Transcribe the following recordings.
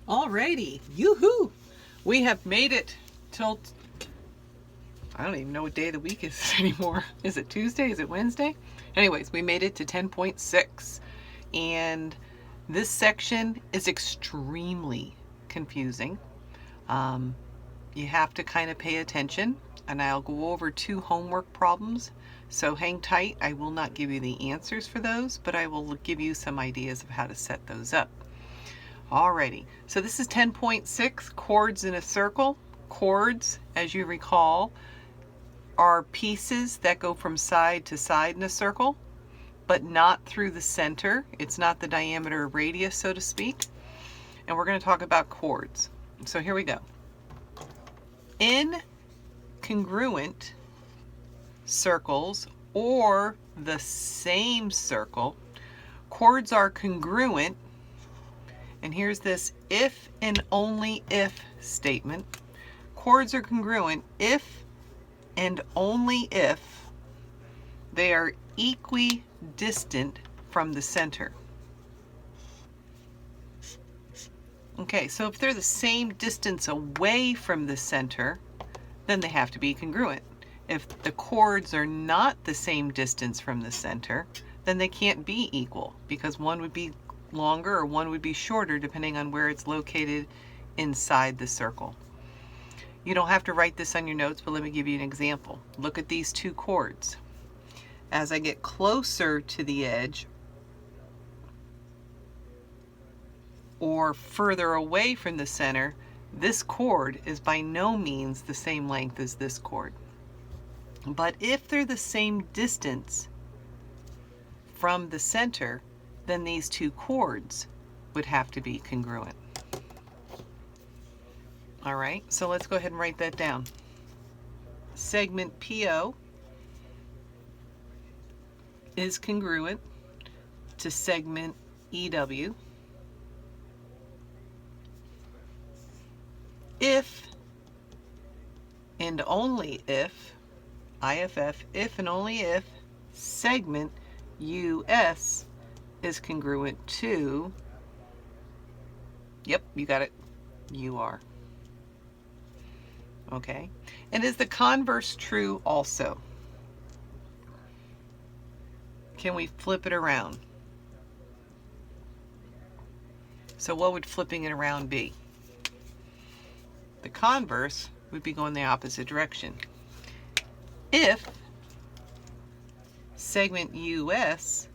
Alrighty, yoo-hoo! We have made it till, I don't even know what day of the week is anymore. Is it Tuesday? Is it Wednesday? Anyways, we made it to 10.6. And this section is extremely confusing. You have to kind of pay attention, and I'll go over 2 homework problems. So hang tight. I will not give you the answers for those, but I will give you some ideas of how to set those up. Alrighty, so this is 10.6, chords in a circle. Chords, as you recall, are pieces that go from side to side in a circle, but not through the center. It's not the diameter or radius, so to speak. And we're going to talk about chords. So here we go. In congruent circles or the same circle, chords are congruent. And here's this if and only if statement. Chords are congruent if and only if they are equidistant from the center. Okay, so if they're the same distance away from the center, then they have to be congruent. If the chords are not the same distance from the center, then they can't be equal, because one would be longer or one would be shorter depending on where it's located inside the circle. You don't have to write this on your notes, but let me give you an example. Look at these 2 chords. As I get closer to the edge or further away from the center, this chord is by no means the same length as this chord. But if they're the same distance from the center, then these 2 chords would have to be congruent. All right, so let's go ahead and write that down. Segment PO is congruent to segment EW if and only if, IFF, if and only if segment US is congruent to, yep, you got it, UR. Okay, and is the converse true also? Can we flip it around? So what would flipping it around be? The converse would be going the opposite direction. If segment US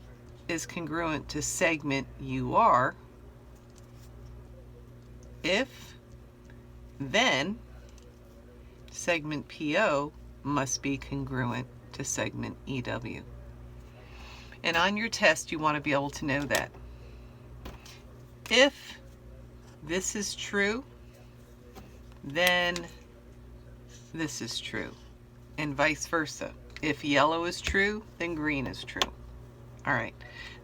is congruent to segment UR, if, then segment PO must be congruent to segment EW. And on your test, you want to be able to know that. If this is true, then this is true, and vice versa. If yellow is true, then green is true. All right,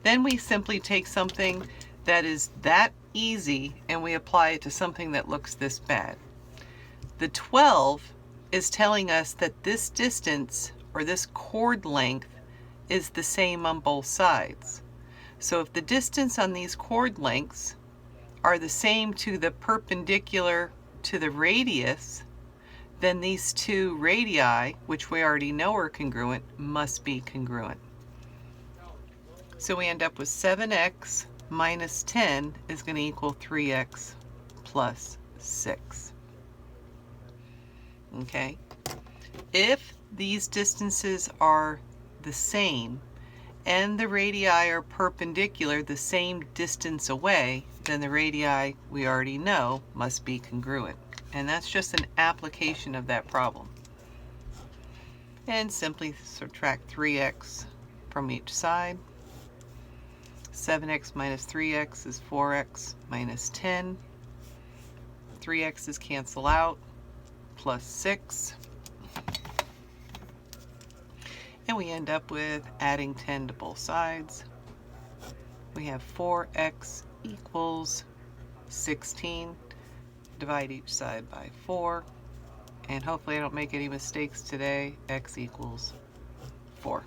then we simply take something that is that easy and we apply it to something that looks this bad. The 12 is telling us that this distance or this chord length is the same on both sides. So if the distance on these chord lengths are the same to the perpendicular to the radius, then these 2 radii, which we already know are congruent, must be congruent. So we end up with 7x minus 10 is going to equal 3x plus 6. Okay, if these distances are the same and the radii are perpendicular, the same distance away, then the radii we already know must be congruent. And that's just an application of that problem. And simply subtract 3x from each side. 7x minus 3x is 4x minus 10. 3x's cancel out, plus 6. And we end up with adding 10 to both sides. We have 4x equals 16. Divide each side by 4. And hopefully I don't make any mistakes today. X equals 4.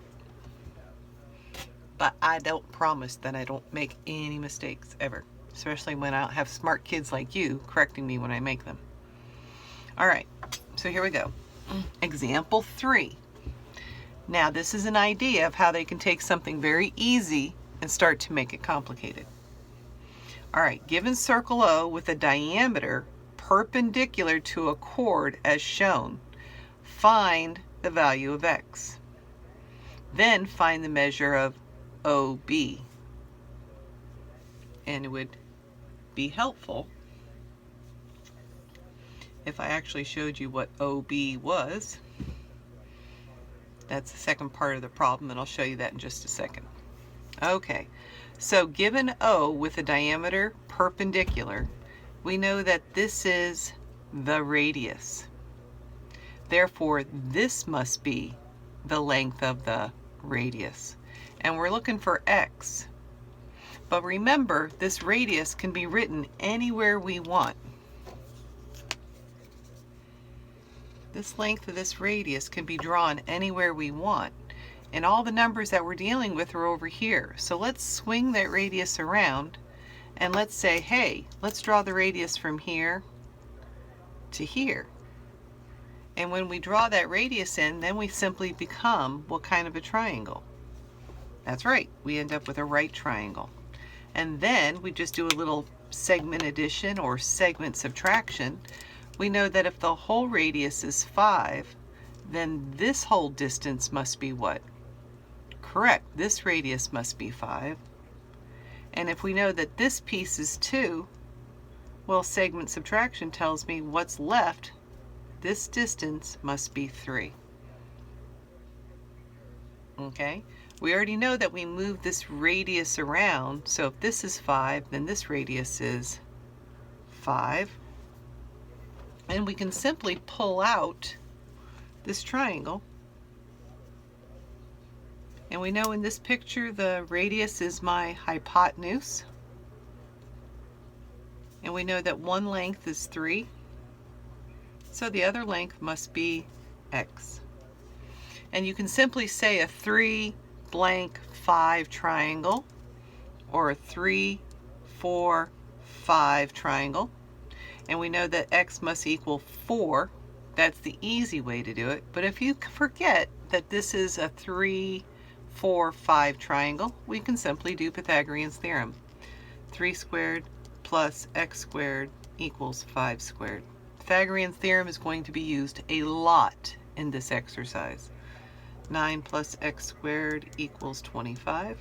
But I don't promise that I don't make any mistakes ever. especially when I don't have smart kids like you correcting me when I make them. All right, so here we go. Example 3. Now this is an idea of how they can take something very easy and start to make it complicated. All right, given circle O with a diameter perpendicular to a chord as shown, find the value of x. Then find the measure of OB. And it would be helpful if I actually showed you what OB was. That's the second part of the problem, and I'll show you that in just a second. Okay, so given O with a diameter perpendicular, we know that this is the radius. Therefore, this must be the length of the radius. And we're looking for x. But remember, this radius can be written anywhere we want. This length of this radius can be drawn anywhere we want. And all the numbers that we're dealing with are over here. So let's swing that radius around and let's say, hey, let's draw the radius from here to here. And when we draw that radius in, then we simply become what kind of a triangle? That's right, we end up with a right triangle. And then we just do a little segment addition or segment subtraction. We know that if the whole radius is 5, then this whole distance must be what? Correct, this radius must be 5. And if we know that this piece is 2, well, segment subtraction tells me what's left. This distance must be 3. Okay, we already know that we move this radius around, so if this is 5, then this radius is 5. And we can simply pull out this triangle. And we know in this picture the radius is my hypotenuse. And we know that one length is 3. So the other length must be x. And you can simply say a 3 blank 5 triangle or a 3, 4, 5 triangle. And we know that x must equal 4. That's the easy way to do it. But if you forget that this is a 3, 4, 5 triangle, we can simply do Pythagorean Theorem. 3 squared plus x squared equals 5 squared. Pythagorean Theorem is going to be used a lot in this exercise. 9 plus x squared equals 25.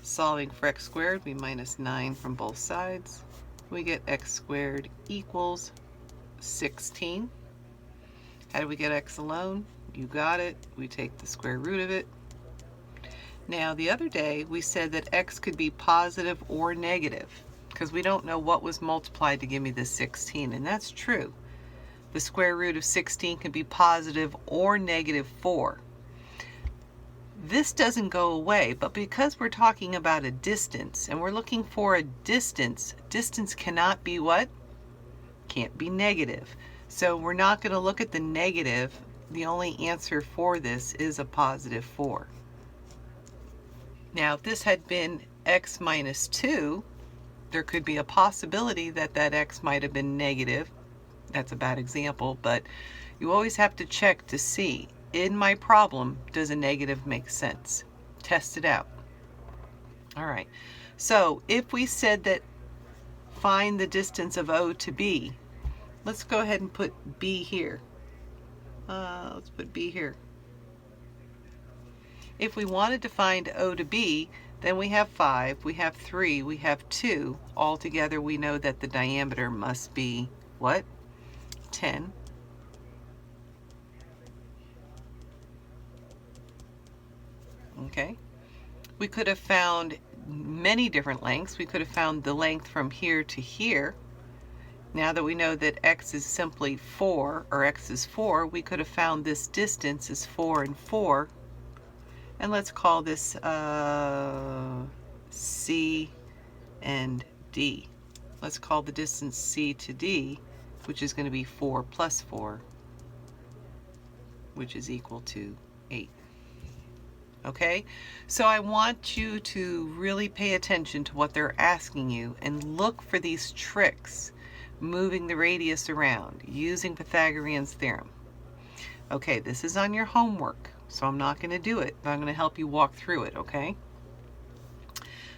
Solving for x squared, we minus 9 from both sides. We get x squared equals 16. How do we get x alone? You got it. We take the square root of it. Now, the other day we said that x could be positive or negative because we don't know what was multiplied to give me this 16, and that's true. The square root of 16 can be positive or negative 4. This doesn't go away, but because we're talking about a distance and we're looking for a distance, distance cannot be what? Can't be negative. So we're not going to look at the negative. The only answer for this is a positive 4. Now, if this had been x minus 2, there could be a possibility that that x might have been negative. That's a bad example, but you always have to check to see, in my problem, does a negative make sense? Test it out. All right, so if we said that find the distance of O to B, let's go ahead and put B here. Let's put B here. If we wanted to find O to B, then we have 5, we have 3, we have 2. Altogether, we know that the diameter must be what? 10. Okay. We could have found many different lengths. We could have found the length from here to here. Now that we know that x is simply 4, or x is 4, we could have found this distance is 4 and 4. And let's call this C and D. Let's call the distance C to D, which is going to be 4 plus 4, which is equal to 8. Okay, so I want you to really pay attention to what they're asking you and look for these tricks, moving the radius around, using Pythagorean's theorem. Okay, this is on your homework, so I'm not going to do it, but I'm going to help you walk through it, okay?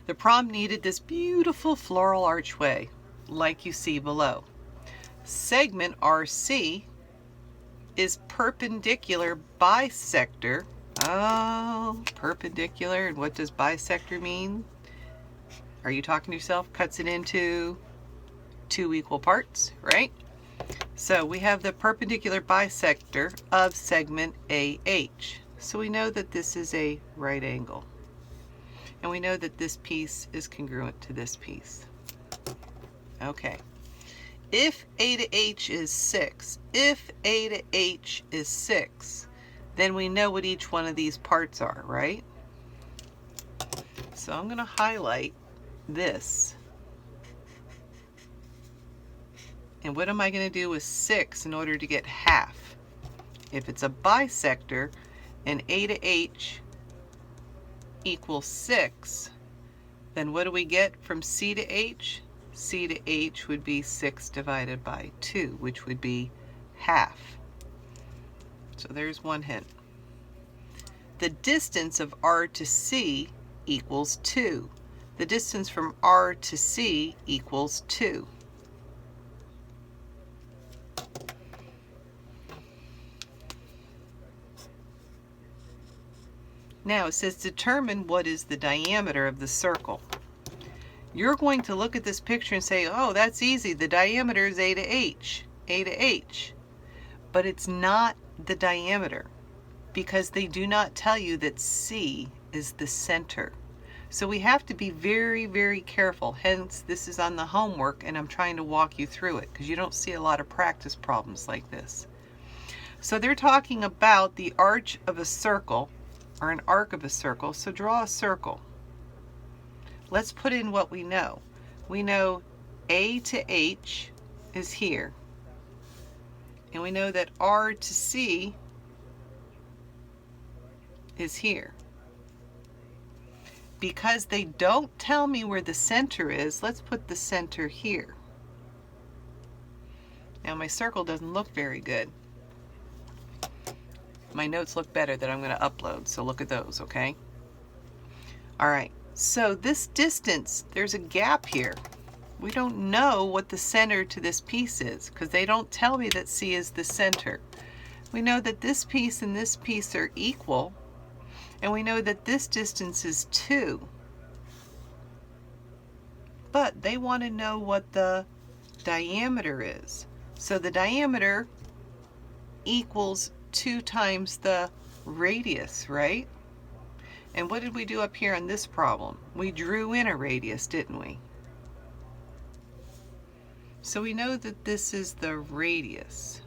The problem needed this beautiful floral archway, like you see below. Segment RC is perpendicular bisector. Oh, perpendicular, and what does bisector mean? Are you talking to yourself? Cuts it into two equal parts, right? So we have the perpendicular bisector of segment AH. So we know that this is a right angle. And we know that this piece is congruent to this piece. Okay. If A to H is 6, if A to H is 6, then we know what each one of these parts are, right? So I'm going to highlight this. And what am I going to do with 6 in order to get half? If it's a bisector and A to H equals 6, then what do we get from C to H? C to H would be 6 divided by 2, which would be half. So there's one hint. The distance of R to C equals 2. The distance from R to C equals 2. Now it says determine what is the diameter of the circle. You're going to look at this picture and say, oh, that's easy. The diameter is A to H, A to H. But it's not the diameter because they do not tell you that C is the center. So we have to be very, very careful. Hence, this is on the homework and I'm trying to walk you through it because you don't see a lot of practice problems like this. So they're talking about the arch of a circle or an arc of a circle. So draw a circle. Let's put in what we know. We know A to H is here. And we know that R to C is here. Because they don't tell me where the center is, let's put the center here. Now my circle doesn't look very good. My notes look better that I'm going to upload, so look at those, okay? All right. So this distance, there's a gap here. We don't know what the center to this piece is because they don't tell me that C is the center. We know that this piece and this piece are equal, and we know that this distance is 2. But they want to know what the diameter is. So the diameter equals 2 times the radius, right? And what did we do up here on this problem? We drew in a radius, didn't we? So we know that this is the radius.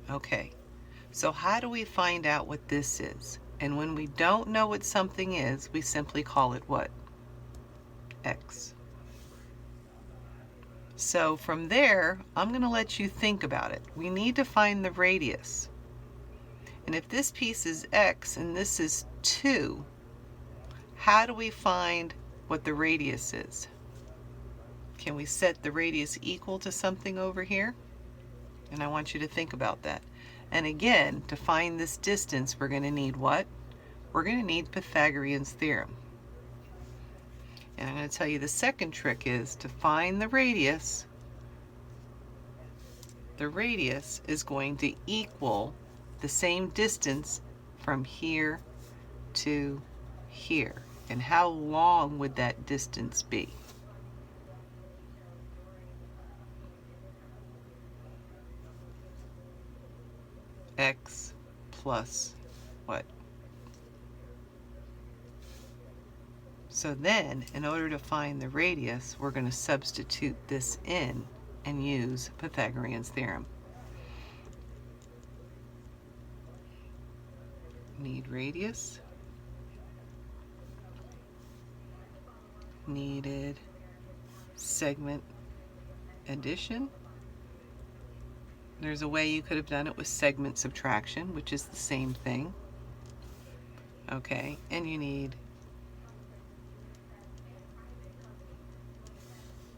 Okay, so how do we find out what this is? And when we don't know what something is, we simply call it what? X. So from there, I'm going to let you think about it. We need to find the radius. And if this piece is X and this is 2, how do we find what the radius is? Can we set the radius equal to something over here? And I want you to think about that. And again, to find this distance, we're going to need what? We're going to need Pythagorean's theorem. And I'm going to tell you the second trick is to find the radius. The radius is going to equal the same distance from here to here. And how long would that distance be? X plus what? So then, in order to find the radius, we're going to substitute this in and use Pythagorean's theorem. Need radius, needed segment addition. There's a way you could have done it with segment subtraction, which is the same thing. Okay, and you need,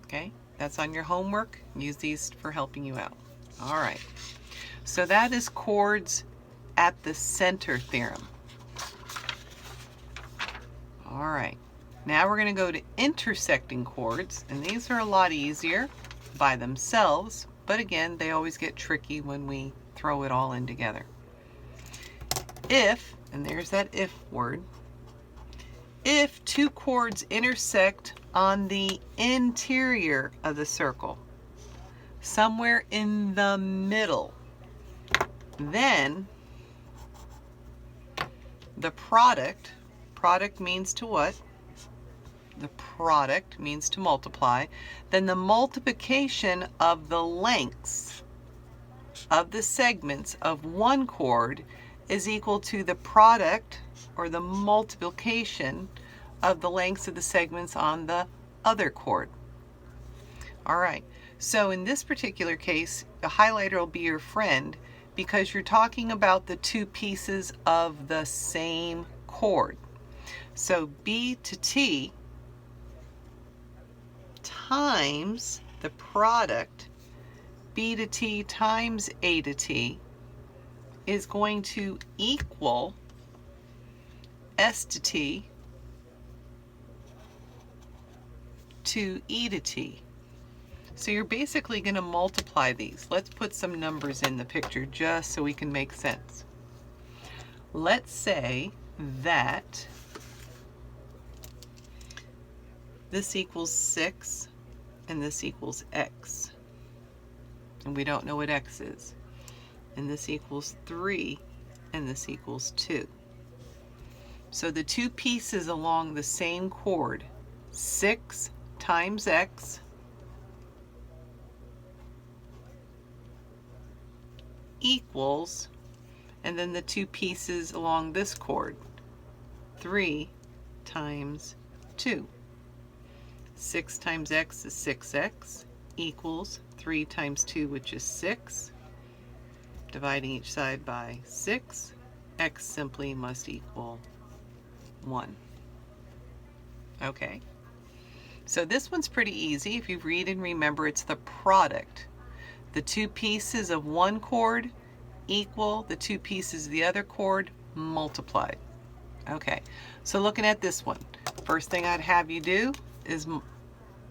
okay, that's on your homework. Use these for helping you out. All right, so that is chords at the center theorem. All right, now we're going to go to intersecting chords, and these are a lot easier by themselves, but again, they always get tricky when we throw it all in together. If, and there's that if word, if two chords intersect on the interior of the circle, somewhere in the middle, then the product means to what? The product means to multiply. Then the multiplication of the lengths of the segments of one chord is equal to the product or the multiplication of the lengths of the segments on the other chord. All right, so in this particular case, the highlighter will be your friend because you're talking about the two pieces of the same chord. So B to T times the product B to T times A to T is going to equal S to T to E to T. So you're basically going to multiply these. Let's put some numbers in the picture just so we can make sense. Let's say that this equals 6 and this equals x. And we don't know what x is. And this equals 3 and this equals 2. So the two pieces along the same chord, 6 times x equals, and then the two pieces along this chord, 3 times 2. 6 times x is 6x equals 3 times 2, which is 6. Dividing each side by 6, x simply must equal 1. Okay, so this one's pretty easy. If you read and remember, it's the product. The two pieces of one chord equal the two pieces of the other chord multiplied. Okay, so looking at this one, first thing I'd have you do is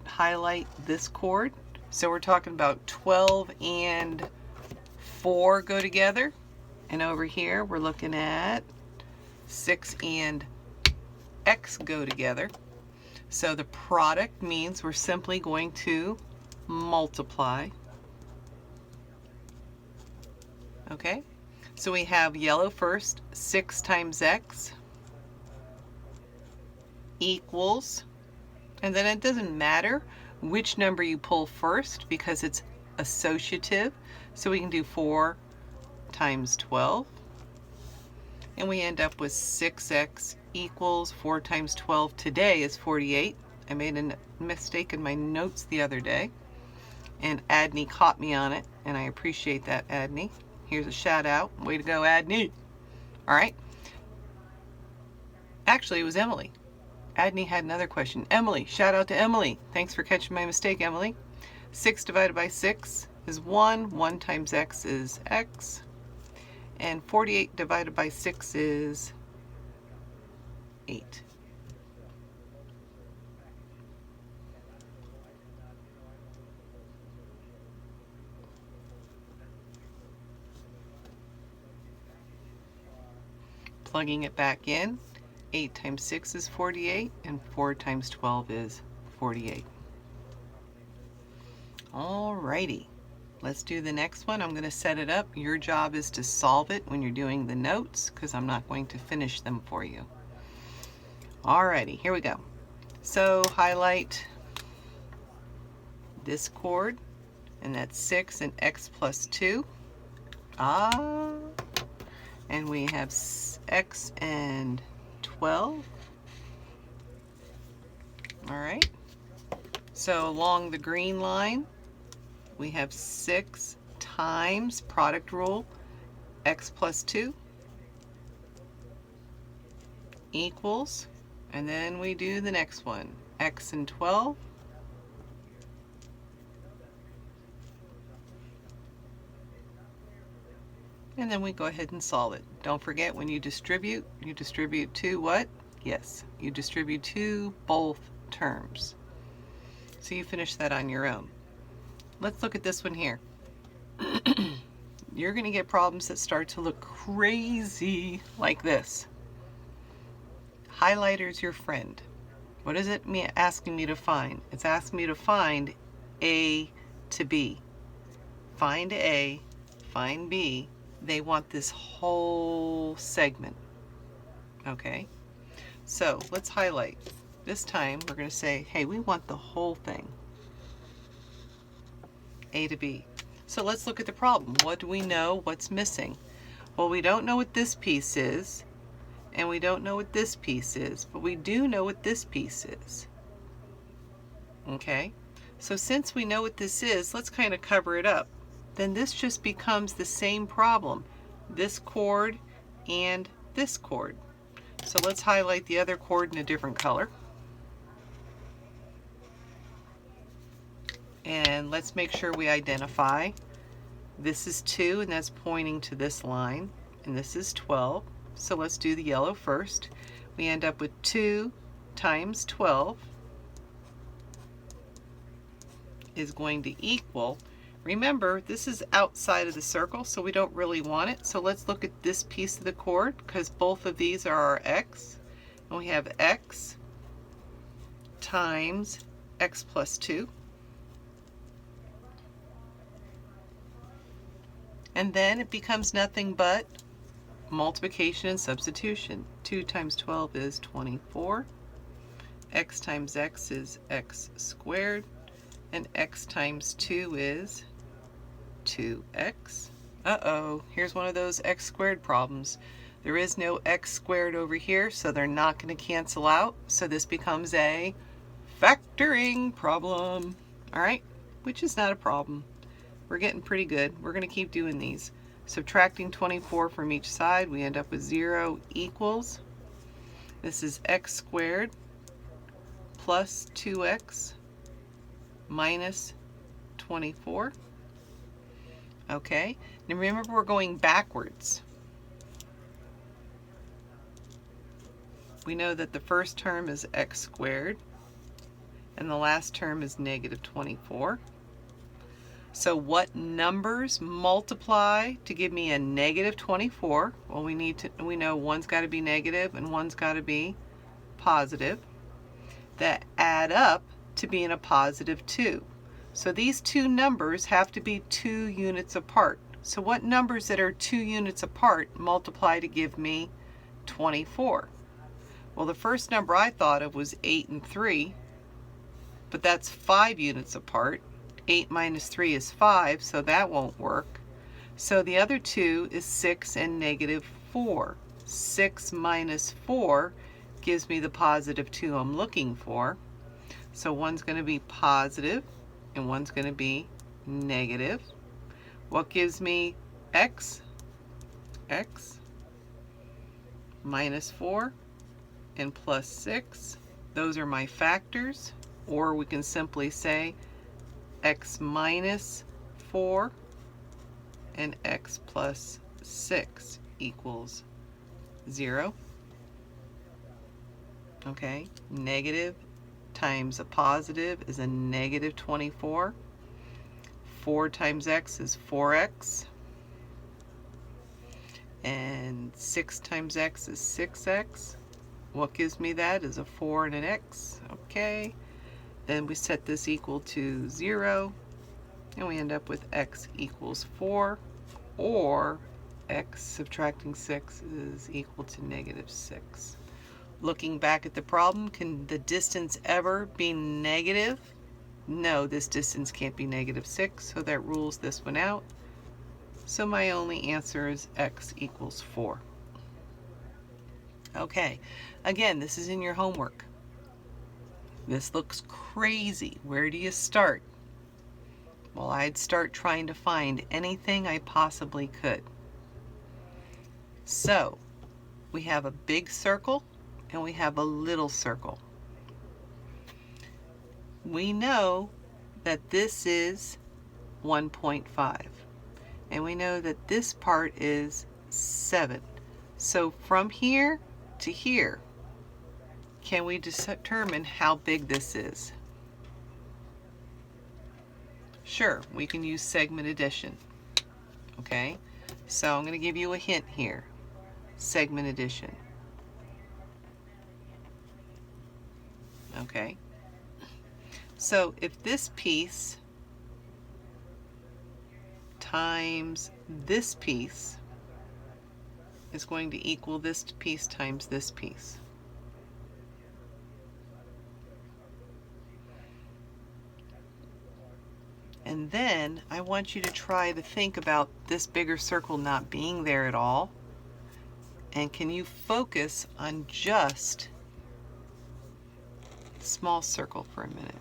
highlight this chord. So we're talking about 12 and 4 go together, and over here we're looking at 6 and x go together. So the product means we're simply going to multiply. Okay, so we have yellow first, 6 times x equals, and then it doesn't matter which number you pull first because it's associative. So we can do 4 times 12, and we end up with 6x equals 4 times 12 today is 48. I made a mistake in my notes the other day, and Adney caught me on it, and I appreciate that, Adney. Here's a shout out. Way to go, Adney. All right. Actually, it was Emily. Adney had another question. Emily, shout out to Emily. Thanks for catching my mistake, Emily. 6 divided by 6 is 1. 1 times x is x. And 48 divided by 6 is 8. Plugging it back in, 8 times 6 is 48, and 4 times 12 is 48. Alrighty, let's do the next one. I'm going to set it up. Your job is to solve it when you're doing the notes, because I'm not going to finish them for you. Alrighty, here we go. So highlight this chord, and that's 6 and x plus 2. And we have x and 12. All right. So along the green line, we have 6 times product rule, x plus 2 equals, and then we do the next one, x and 12. And then we go ahead and solve it. Don't forget, when you distribute to what? Yes, you distribute to both terms. So you finish that on your own. Let's look at this one here. You're going to get problems that start to look crazy like this. Highlighter's your friend. What is it asking me to find? It's asking me to find A to B. Find A, find B. They want this whole segment. Okay, so let's highlight. This time we're going to say, hey, we want the whole thing. A to B. So let's look at the problem. What do we know? What's missing? Well, we don't know what this piece is, and we don't know what this piece is, but we do know what this piece is. Okay, so since we know what this is, let's kind of cover it up. Then this just becomes the same problem, this chord and this chord. So let's highlight the other chord in a different color. And let's make sure we identify. This is 2, and that's pointing to this line, and this is 12. So let's do the yellow first. We end up with 2 times 12 is going to equal, remember, this is outside of the circle, so we don't really want it. So let's look at this piece of the chord, because both of these are our x. And we have x times x plus 2. And then it becomes nothing but multiplication and substitution. 2 times 12 is 24. X times x is x squared. And x times 2 is 2x. Uh-oh, here's one of those x squared problems. There is no x squared over here, so they're not going to cancel out. So this becomes a factoring problem. All right, which is not a problem. We're getting pretty good. We're going to keep doing these. Subtracting 24 from each side, we end up with 0 equals. This is x squared plus 2x minus 24. Okay, now remember we're going backwards. We know that the first term is x squared and the last term is negative 24. So what numbers multiply to give me a negative 24? Well, we know one's got to be negative and one's got to be positive, that add up to being a positive 2. So these two numbers have to be 2 units apart. So what numbers that are 2 units apart multiply to give me 24? Well, the first number I thought of was 8 and 3, but that's 5 units apart. 8 minus 3 is 5, so that won't work. So the other two is 6 and negative 4. 6 minus 4 gives me the positive 2 I'm looking for. So one's going to be positive and one's going to be negative. What gives me x? X minus 4 and plus 6. Those are my factors. Or we can simply say x minus 4 and x plus 6 equals 0. Okay, negative times a positive is a negative 24. 4 times x is 4x. And 6 times x is 6x. What gives me that is a 4 and an x. Okay. Then we set this equal to 0, and we end up with x equals 4, or x subtracting 6 is equal to negative 6. Looking back at the problem, can the distance ever be negative? No, this distance can't be negative 6, so that rules this one out. So my only answer is x equals 4. Okay, again, this is in your homework. This looks crazy. Where do you start? Well, I'd start trying to find anything I possibly could. So, we have a big circle and we have a little circle. We know that this is 1.5, and we know that this part is 7. So from here to here, can we determine how big this is? Sure, we can use segment addition. Okay, so I'm going to give you a hint here. Segment addition. Okay, so if this piece times this piece is going to equal this piece times this piece. And then I want you to try to think about this bigger circle not being there at all. And can you focus on just the small circle for a minute?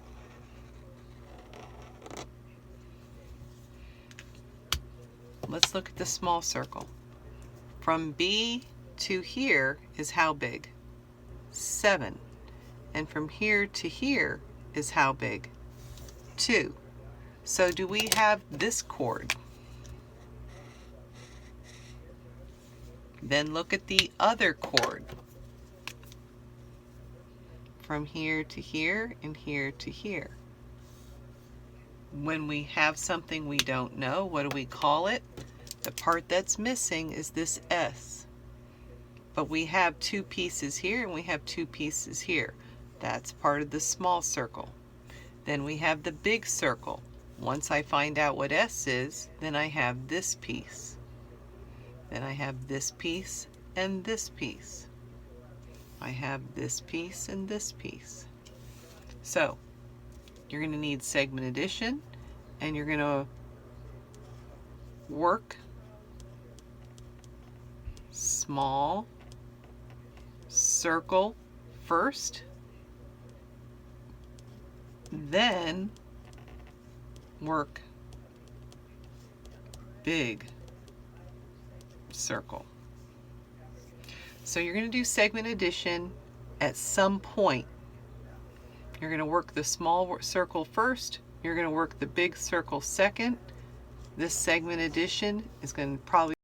Let's look at the small circle. From B to here is how big? 7. And from here to here is how big? 2. So do we have this chord? Then look at the other chord. From here to here and here to here. When we have something we don't know, what do we call it? The part that's missing is this S. But we have 2 pieces here and we have 2 pieces here. That's part of the small circle. Then we have the big circle. Once I find out what S is, then I have this piece. Then I have this piece and this piece. I have this piece and this piece. So you're going to need segment addition, and you're going to work small circle first, then work big circle. So you're going to do segment addition at some point. You're going to work the small circle first, you're going to work the big circle second. This segment addition is going to probably